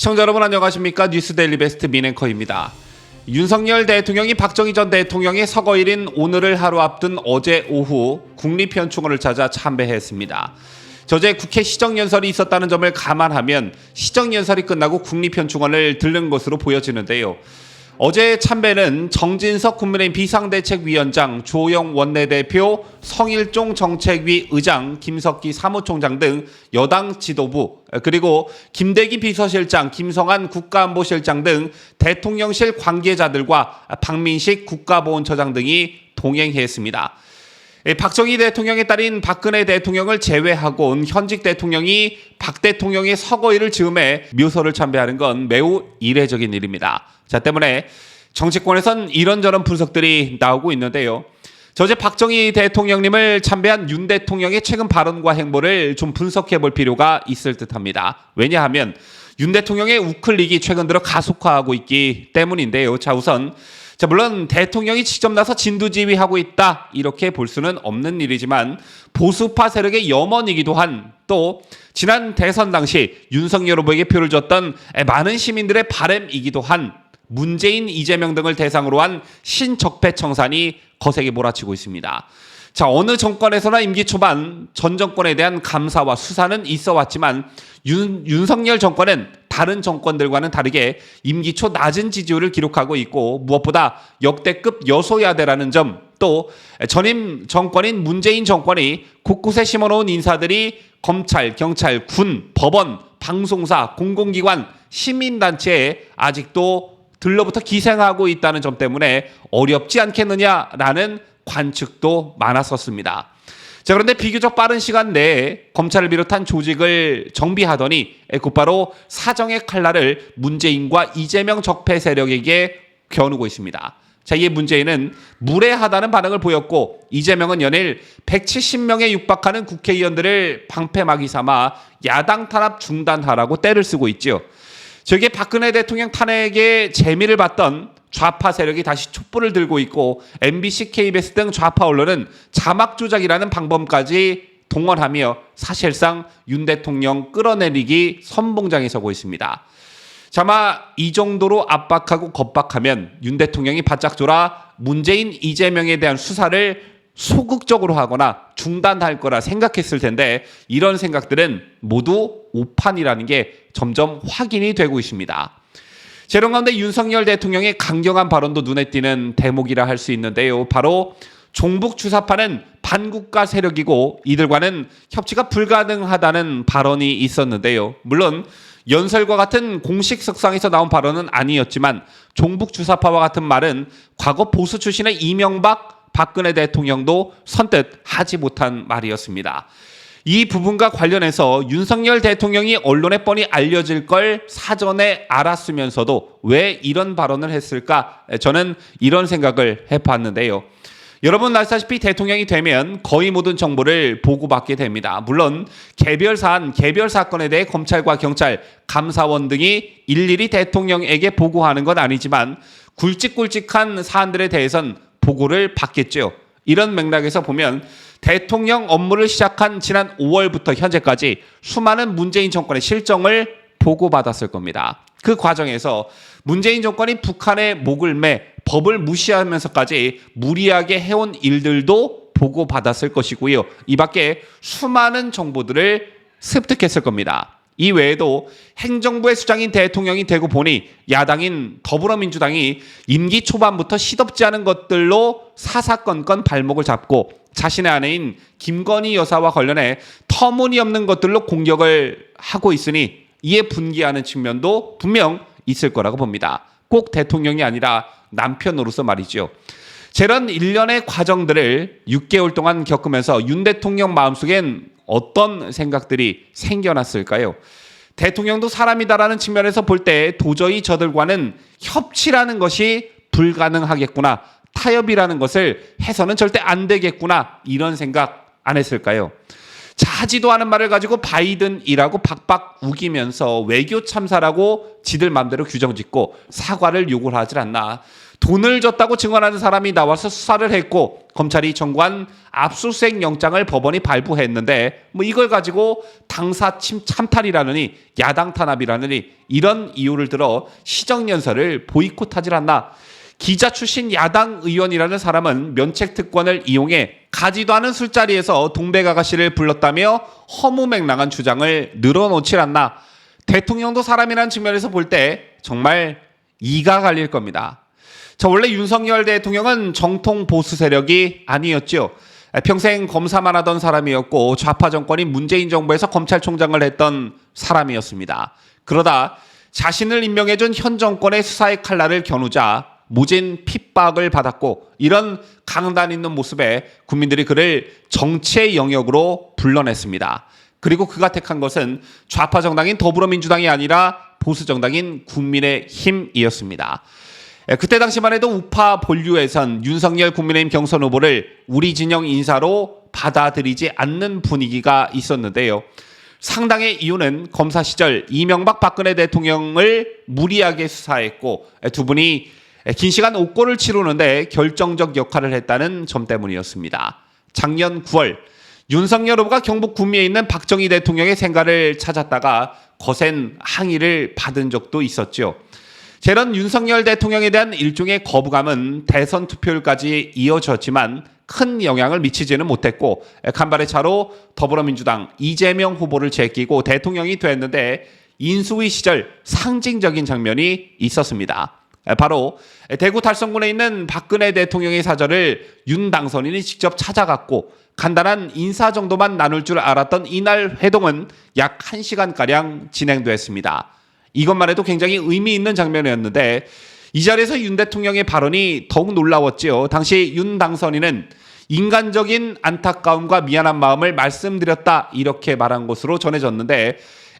시청자 여러분 안녕하십니까? 뉴스데일리 베스트 민앵커입니다. 윤석열 대통령이 박정희 전 대통령의 서거일인 오늘을 하루 앞둔 어제 오후 국립현충원을 찾아 참배했습니다. 저제 국회 시정연설이 있었다는 점을 감안하면 시정연설이 끝나고 국립현충원을 들른 것으로 보여지는데요. 어제 참배는 정진석 국민의힘 비상대책위원장, 조영 원내대표, 성일종 정책위 의장, 김석기 사무총장 등 여당 지도부, 그리고 김대기 비서실장, 김성한 국가안보실장 등 대통령실 관계자들과 박민식 국가보훈처장 등이 동행했습니다. 박정희 대통령의 딸인 박근혜 대통령을 제외하고 현직 대통령이 박 대통령의 서거일을 즈음해 묘소를 참배하는 건 매우 이례적인 일입니다. 자, 때문에 정치권에선 이런저런 분석들이 나오고 있는데요. 저제 박정희 대통령님을 참배한 윤 대통령의 최근 발언과 행보를 좀 분석해 볼 필요가 있을 듯합니다. 왜냐하면 윤 대통령의 우클릭이 최근 들어 가속화하고 있기 때문인데요. 자, 우선 물론 대통령이 직접 나서 진두지휘하고 있다 이렇게 볼 수는 없는 일이지만 보수파 세력의 염원이기도 한, 또 지난 대선 당시 윤석열 후보에게 표를 줬던 많은 시민들의 바람이기도 한 문재인, 이재명 등을 대상으로 한 신적폐 청산이 거세게 몰아치고 있습니다. 자, 어느 정권에서나 임기 초반 전 정권에 대한 감사와 수사는 있어 왔지만 윤석열 정권은 다른 정권들과는 다르게 임기 초 낮은 지지율을 기록하고 있고, 무엇보다 역대급 여소야대라는 점, 또 전임 정권인 문재인 정권이 곳곳에 심어놓은 인사들이 검찰, 경찰, 군, 법원, 방송사, 공공기관, 시민단체에 아직도 들러붙어 기생하고 있다는 점 때문에 어렵지 않겠느냐라는 관측도 많았었습니다. 자, 그런데 비교적 빠른 시간 내에 검찰을 비롯한 조직을 정비하더니 곧바로 사정의 칼날을 문재인과 이재명 적폐 세력에게 겨누고 있습니다. 자, 이에 문재인은 무례하다는 반응을 보였고, 이재명은 연일 170명에 육박하는 국회의원들을 방패막이 삼아 야당 탄압 중단하라고 떼를 쓰고 있죠. 저게 박근혜 대통령 탄핵에 재미를 봤던 좌파 세력이 다시 촛불을 들고 있고, MBC, KBS 등 좌파 언론은 자막 조작이라는 방법까지 동원하며 사실상 윤 대통령 끌어내리기 선봉장에 서고 있습니다. 아마 이 정도로 압박하고 겁박하면 윤 대통령이 바짝 졸아 문재인, 이재명에 대한 수사를 소극적으로 하거나 중단할 거라 생각했을 텐데, 이런 생각들은 모두 오판이라는 게 점점 확인이 되고 있습니다. 이런 가운데 윤석열 대통령의 강경한 발언도 눈에 띄는 대목이라 할 수 있는데요. 바로 종북 주사파는 반국가 세력이고 이들과는 협치가 불가능하다는 발언이 있었는데요. 물론 연설과 같은 공식 석상에서 나온 발언은 아니었지만 종북 주사파와 같은 말은 과거 보수 출신의 이명박, 박근혜 대통령도 선뜻 하지 못한 말이었습니다. 이 부분과 관련해서 윤석열 대통령이 언론에 뻔히 알려질 걸 사전에 알았으면서도 왜 이런 발언을 했을까? 저는 이런 생각을 해봤는데요. 여러분 아시다시피 대통령이 되면 거의 모든 정보를 보고받게 됩니다. 물론 개별 사안, 개별 사건에 대해 검찰과 경찰, 감사원 등이 일일이 대통령에게 보고하는 건 아니지만 굵직굵직한 사안들에 대해선 보고를 받겠죠. 이런 맥락에서 보면 대통령 업무를 시작한 지난 5월부터 현재까지 수많은 문재인 정권의 실정을 보고받았을 겁니다. 그 과정에서 문재인 정권이 북한의 목을 매 법을 무시하면서까지 무리하게 해온 일들도 보고받았을 것이고요. 이 밖에 수많은 정보들을 습득했을 겁니다. 이 외에도 행정부의 수장인 대통령이 되고 보니 야당인 더불어민주당이 임기 초반부터 시덥지 않은 것들로 사사건건 발목을 잡고 자신의 아내인 김건희 여사와 관련해 터무니없는 것들로 공격을 하고 있으니 이에 분개하는 측면도 분명 있을 거라고 봅니다. 꼭 대통령이 아니라 남편으로서 말이죠. 이런 일련의 과정들을 6개월 동안 겪으면서 윤 대통령 마음속엔 어떤 생각들이 생겨났을까요? 대통령도 사람이다라는 측면에서 볼 때 도저히 저들과는 협치라는 것이 불가능하겠구나, 타협이라는 것을 해서는 절대 안 되겠구나, 이런 생각 안 했을까요? 하지도 않은 말을 가지고 바이든이라고 박박 우기면서 외교 참사라고 지들 맘대로 규정짓고 사과를 요구를 하질 않나. 돈을 줬다고 증언하는 사람이 나와서 수사를 했고 검찰이 청구한 압수수색 영장을 법원이 발부했는데 뭐 이걸 가지고 당사 참탈이라느니 야당 탄압이라느니 이런 이유를 들어 시정연설을 보이콧하질 않나. 기자 출신 야당 의원이라는 사람은 면책특권을 이용해 가지도 않은 술자리에서 동백아가씨를 불렀다며 허무맹랑한 주장을 늘어놓질 않나. 대통령도 사람이라는 측면에서 볼 때 정말 이가 갈릴 겁니다. 원래 윤석열 대통령은 정통 보수 세력이 아니었죠. 평생 검사만 하던 사람이었고 좌파 정권이 문재인 정부에서 검찰총장을 했던 사람이었습니다. 그러다 자신을 임명해준 현 정권의 수사의 칼날을 겨누자 모진 핍박을 받았고 이런 강단 있는 모습에 국민들이 그를 정치의 영역으로 불러냈습니다. 그리고 그가 택한 것은 좌파 정당인 더불어민주당이 아니라 보수 정당인 국민의힘이었습니다. 그때 당시만 해도 우파 본류에선 윤석열 국민의힘 경선 후보를 우리 진영 인사로 받아들이지 않는 분위기가 있었는데요. 상당의 이유는 검사 시절 이명박 박근혜 대통령을 무리하게 수사했고 두 분이 긴 시간 옥고를 치르는데 결정적 역할을 했다는 점 때문이었습니다. 작년 9월 윤석열 후보가 경북 구미에 있는 박정희 대통령의 생가를 찾았다가 거센 항의를 받은 적도 있었죠. 이런 윤석열 대통령에 대한 일종의 거부감은 대선 투표율까지 이어졌지만 큰 영향을 미치지는 못했고 간발의 차로 더불어민주당 이재명 후보를 제끼고 대통령이 됐는데 인수위 시절 상징적인 장면이 있었습니다. 바로 대구 달성군에 있는 박근혜 대통령의 사저를 윤 당선인이 직접 찾아갔고 간단한 인사 정도만 나눌 줄 알았던 이날 회동은 약 1시간가량 진행됐습니다. 이것만 해도 굉장히 의미 있는 장면이었는데 이 자리에서 윤 대통령의 발언이 더욱 놀라웠지요. 당시 윤 당선인은 인간적인 안타까움과 미안한 마음을 말씀드렸다 이렇게 말한 것으로 전해졌는데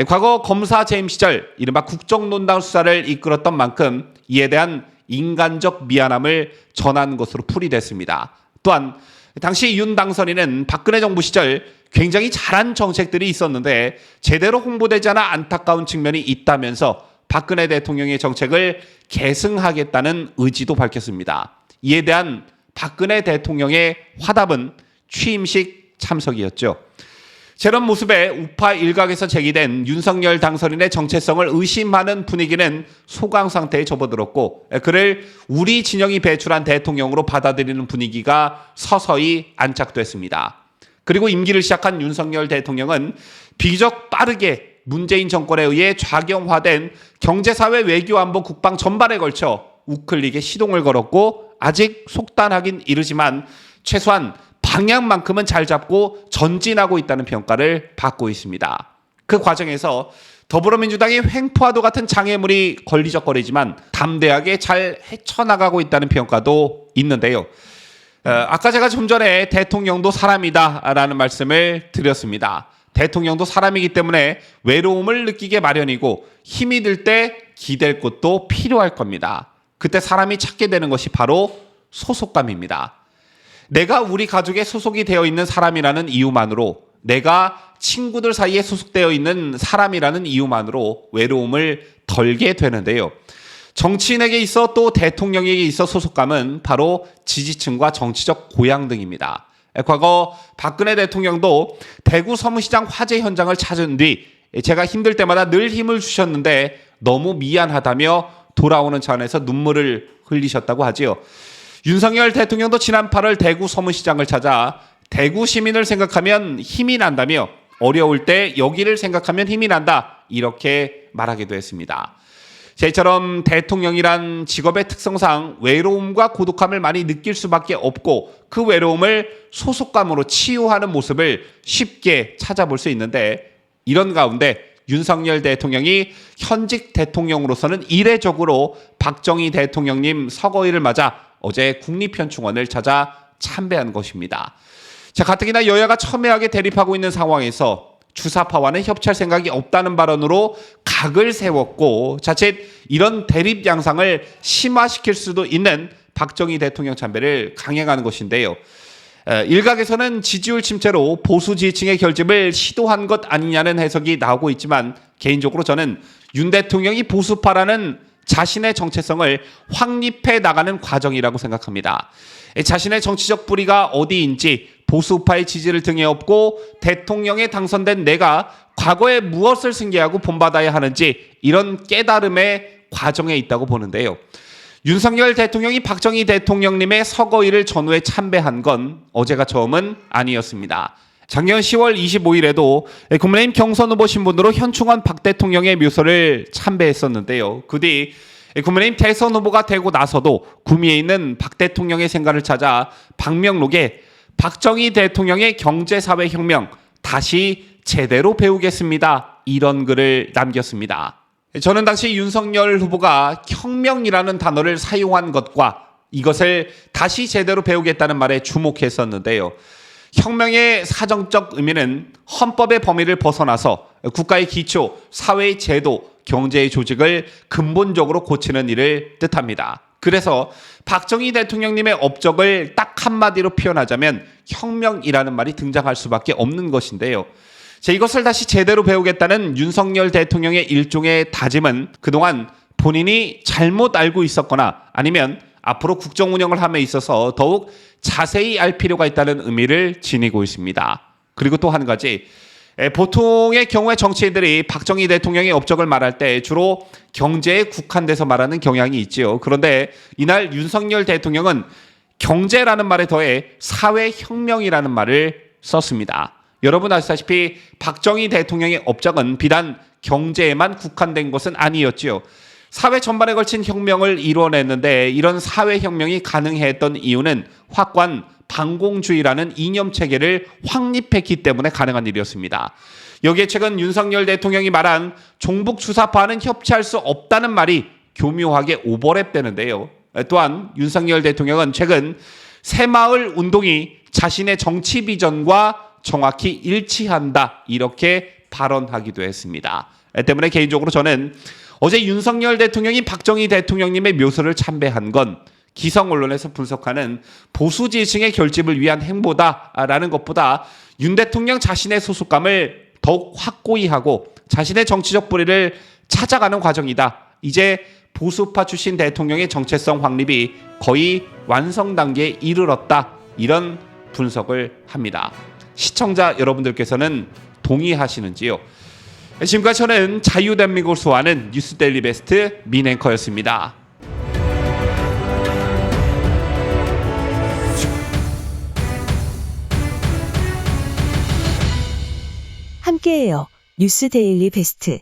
과거 검사 재임 시절 이른바 국정농단 수사를 이끌었던 만큼 이에 대한 인간적 미안함을 전한 것으로 풀이됐습니다. 또한 당시 윤 당선인은 박근혜 정부 시절 굉장히 잘한 정책들이 있었는데 제대로 홍보되지 않아 안타까운 측면이 있다면서 박근혜 대통령의 정책을 계승하겠다는 의지도 밝혔습니다. 이에 대한 박근혜 대통령의 화답은 취임식 참석이었죠. 저런 모습에 우파 일각에서 제기된 윤석열 당선인의 정체성을 의심하는 분위기는 소강 상태에 접어들었고 그를 우리 진영이 배출한 대통령으로 받아들이는 분위기가 서서히 안착됐습니다. 그리고 임기를 시작한 윤석열 대통령은 비교적 빠르게 문재인 정권에 의해 좌경화된 경제사회 외교안보 국방 전반에 걸쳐 우클릭에 시동을 걸었고 아직 속단하긴 이르지만 최소한 방향만큼은 잘 잡고 전진하고 있다는 평가를 받고 있습니다. 그 과정에서 더불어민주당의 횡포화도 같은 장애물이 걸리적거리지만 담대하게 잘 헤쳐나가고 있다는 평가도 있는데요. 아까 제가 좀 전에 대통령도 사람이다라는 말씀을 드렸습니다. 대통령도 사람이기 때문에 외로움을 느끼게 마련이고 힘이 들 때 기댈 곳도 필요할 겁니다. 그때 사람이 찾게 되는 것이 바로 소속감입니다. 내가 우리 가족에 소속이 되어 있는 사람이라는 이유만으로 내가 친구들 사이에 소속되어 있는 사람이라는 이유만으로 외로움을 덜게 되는데요. 정치인에게 있어 또 대통령에게 있어 소속감은 바로 지지층과 정치적 고향 등입니다. 과거 박근혜 대통령도 대구 서문시장 화재 현장을 찾은 뒤 제가 힘들 때마다 늘 힘을 주셨는데 너무 미안하다며 돌아오는 차 안에서 눈물을 흘리셨다고 하지요. 윤석열 대통령도 지난 8월 대구 서문시장을 찾아 대구 시민을 생각하면 힘이 난다며 어려울 때 여기를 생각하면 힘이 난다 이렇게 말하기도 했습니다. 저희처럼 대통령이란 직업의 특성상 외로움과 고독함을 많이 느낄 수밖에 없고 그 외로움을 소속감으로 치유하는 모습을 쉽게 찾아볼 수 있는데 이런 가운데 윤석열 대통령이 현직 대통령으로서는 이례적으로 박정희 대통령님 서거일을 맞아 어제 국립현충원을 찾아 참배한 것입니다. 가뜩이나 여야가 첨예하게 대립하고 있는 상황에서 주사파와는 협치할 생각이 없다는 발언으로 각을 세웠고 자칫 이런 대립 양상을 심화시킬 수도 있는 박정희 대통령 참배를 강행하는 것인데요. 일각에서는 지지율 침체로 보수 지지층의 결집을 시도한 것 아니냐는 해석이 나오고 있지만 개인적으로 저는 윤 대통령이 보수파라는 자신의 정체성을 확립해 나가는 과정이라고 생각합니다. 자신의 정치적 뿌리가 어디인지 보수파의 지지를 등에 업고 대통령에 당선된 내가 과거에 무엇을 승계하고 본받아야 하는지 이런 깨달음의 과정에 있다고 보는데요. 윤석열 대통령이 박정희 대통령님의 서거일을 전후에 참배한 건 어제가 처음은 아니었습니다. 작년 10월 25일에도 국민의힘 경선 후보 신분으로 현충원 박 대통령의 묘소를 참배했었는데요. 그 뒤 국민의힘 대선 후보가 되고 나서도 구미에 있는 박 대통령의 생가를 찾아 방명록에 박정희 대통령의 경제사회혁명 다시 제대로 배우겠습니다. 이런 글을 남겼습니다. 저는 당시 윤석열 후보가 혁명이라는 단어를 사용한 것과 이것을 다시 제대로 배우겠다는 말에 주목했었는데요. 혁명의 사정적 의미는 헌법의 범위를 벗어나서 국가의 기초, 사회의 제도, 경제의 조직을 근본적으로 고치는 일을 뜻합니다. 그래서 박정희 대통령님의 업적을 딱 한마디로 표현하자면 혁명이라는 말이 등장할 수밖에 없는 것인데요. 이것을 다시 제대로 배우겠다는 윤석열 대통령의 일종의 다짐은 그동안 본인이 잘못 알고 있었거나 아니면 앞으로 국정 운영을 함에 있어서 더욱 자세히 알 필요가 있다는 의미를 지니고 있습니다. 그리고 또 한 가지, 보통의 경우에 정치인들이 박정희 대통령의 업적을 말할 때 주로 경제에 국한돼서 말하는 경향이 있지요. 그런데 이날 윤석열 대통령은 경제라는 말에 더해 사회혁명이라는 말을 썼습니다. 여러분 아시다시피 박정희 대통령의 업적은 비단 경제에만 국한된 것은 아니었지요. 사회 전반에 걸친 혁명을 이뤄냈는데 이런 사회혁명이 가능했던 이유는 확고한 반공주의라는 이념체계를 확립했기 때문에 가능한 일이었습니다. 여기에 최근 윤석열 대통령이 말한 종북주사파와는 협치할 수 없다는 말이 교묘하게 오버랩되는데요. 또한 윤석열 대통령은 최근 새마을 운동이 자신의 정치 비전과 정확히 일치한다 이렇게 발언하기도 했습니다. 때문에 개인적으로 저는 어제 윤석열 대통령이 박정희 대통령님의 묘소를 참배한 건 기성 언론에서 분석하는 보수 지지층의 결집을 위한 행보다라는 것보다 윤 대통령 자신의 소속감을 더욱 확고히 하고 자신의 정치적 뿌리를 찾아가는 과정이다. 이제 보수파 출신 대통령의 정체성 확립이 거의 완성 단계에 이르렀다. 이런 분석을 합니다. 시청자 여러분들께서는 동의하시는지요? 지금까지 저는 자유대한민국을 수호하는 뉴스데일리 베스트 민앵커였습니다. 함께해요. 뉴스데일리 베스트.